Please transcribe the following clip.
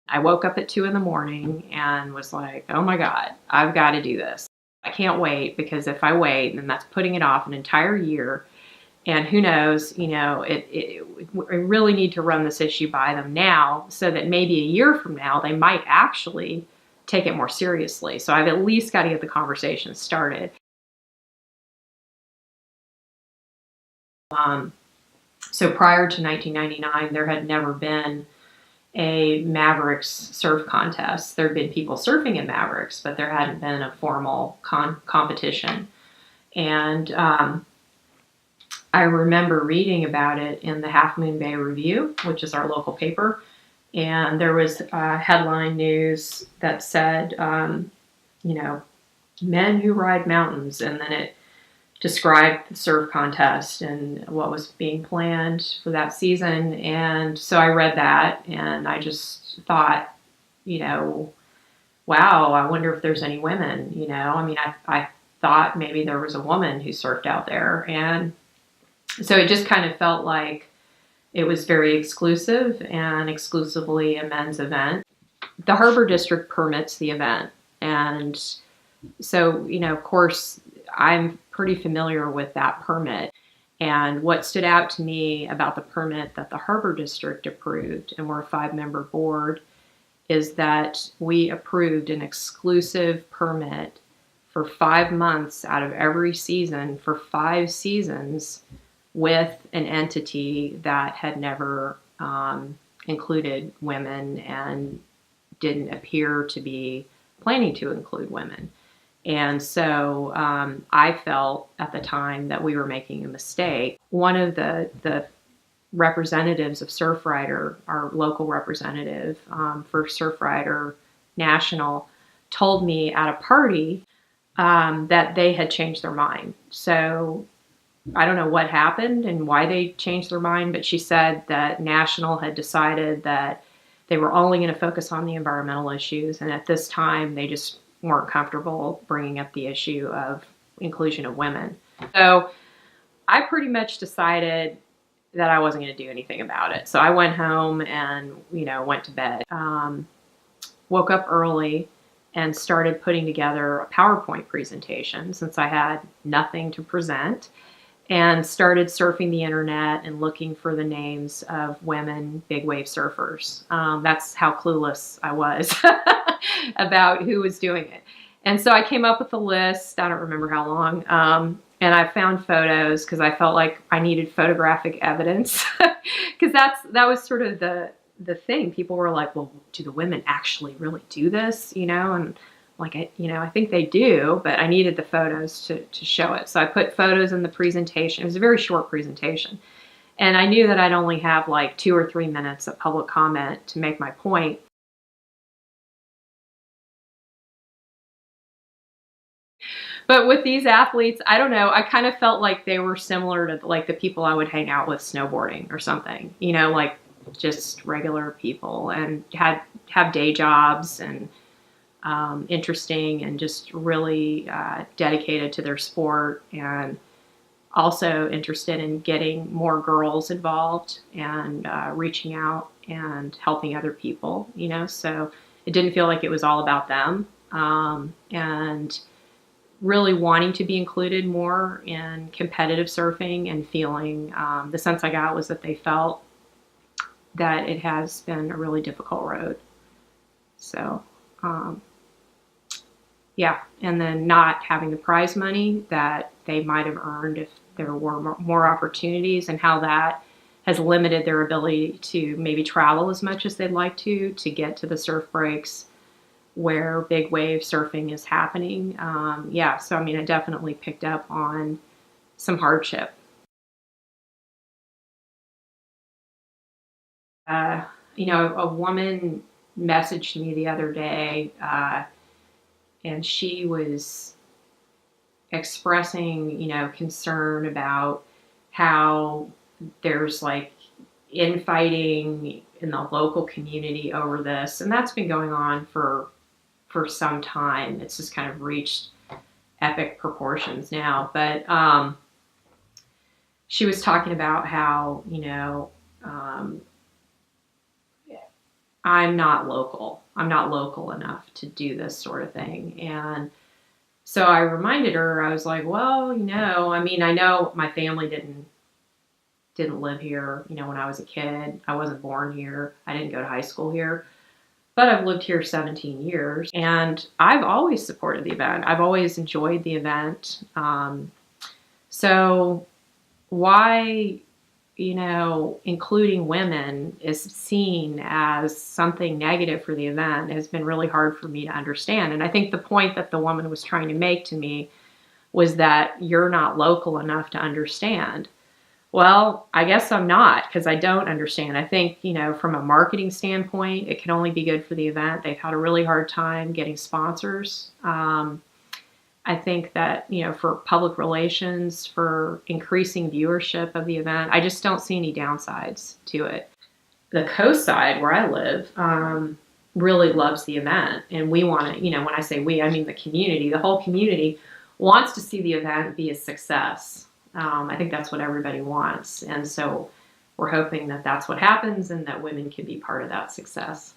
I woke up at 2 in the morning and was like, oh my God, I've got to do this. I can't wait, because if I wait, then that's putting it off an entire year. And who knows, we really need to run this issue by them now, so that maybe a year from now, they might actually take it more seriously. So I've at least got to get the conversation started. So prior to 1999, there had never been a Mavericks surf contest. There had been people surfing in Mavericks, but there hadn't been a formal competition. And I remember reading about it in the Half Moon Bay Review, which is our local paper. And there was headline news that said, men who ride mountains. And then it described the surf contest and what was being planned for that season. And so I read that and I just thought, wow, I wonder if there's any women, I thought maybe there was a woman who surfed out there. And so it just kind of felt like it was very exclusive and exclusively a men's event. The Harbor District permits the event. And so, of course, I'm pretty familiar with that permit. And what stood out to me about the permit that the Harbor District approved, and we're a 5-member board, is that we approved an exclusive permit for 5 months out of every season for 5 seasons with an entity that had never included women and didn't appear to be planning to include women. And so I felt at the time that we were making a mistake. One of the representatives of Surfrider, our local representative for Surfrider National, told me at a party that they had changed their mind. So I don't know what happened and why they changed their mind, but she said that National had decided that they were only going to focus on the environmental issues. And at this time, they just weren't comfortable bringing up the issue of inclusion of women. So I pretty much decided that I wasn't going to do anything about it. So I went home and, went to bed. Woke up early and started putting together a PowerPoint presentation since I had nothing to present, and started surfing the internet and looking for the names of women big wave surfers. That's how clueless I was about who was doing it. And so I came up with a list, I don't remember how long, and I found photos because I felt like I needed photographic evidence, because that was sort of the thing. People were like, well, do the women actually really do this? And like, I think they do, but I needed the photos to show it. So I put photos in the presentation. It was a very short presentation. And I knew that I'd only have like 2 or 3 minutes of public comment to make my point. But with these athletes, I don't know, I kind of felt like they were similar to like the people I would hang out with snowboarding or something, like just regular people, and have day jobs, and interesting, and just really dedicated to their sport, and also interested in getting more girls involved and reaching out and helping other people, so it didn't feel like it was all about them, and really wanting to be included more in competitive surfing, and feeling the sense I got was that they felt that it has been a really difficult road. So yeah, and then not having the prize money that they might have earned if there were more opportunities, and how that has limited their ability to maybe travel as much as they'd like to get to the surf breaks where big wave surfing is happening. So I definitely picked up on some hardship. A woman messaged me the other day, and she was expressing, concern about how there's like infighting in the local community over this, and that's been going on for some time. It's just kind of reached epic proportions now. But she was talking about how, I'm not local. I'm not local enough to do this sort of thing. And so I reminded her, I was like, well, I mean, I know my family didn't live here, when I was a kid. I wasn't born here. I didn't go to high school here. But I've lived here 17 years, and I've always supported the event. I've always enjoyed the event. So why, including women is seen as something negative for the event has been really hard for me to understand. And I think the point that the woman was trying to make to me was that you're not local enough to understand. Well, I guess I'm not, because I don't understand. I think, from a marketing standpoint, it can only be good for the event. They've had a really hard time getting sponsors. I think that, for public relations, for increasing viewership of the event, I just don't see any downsides to it. The coast side where I live really loves the event. And we want to, when I say we, I mean the community. The whole community wants to see the event be a success. I think that's what everybody wants. And so we're hoping that that's what happens and that women can be part of that success.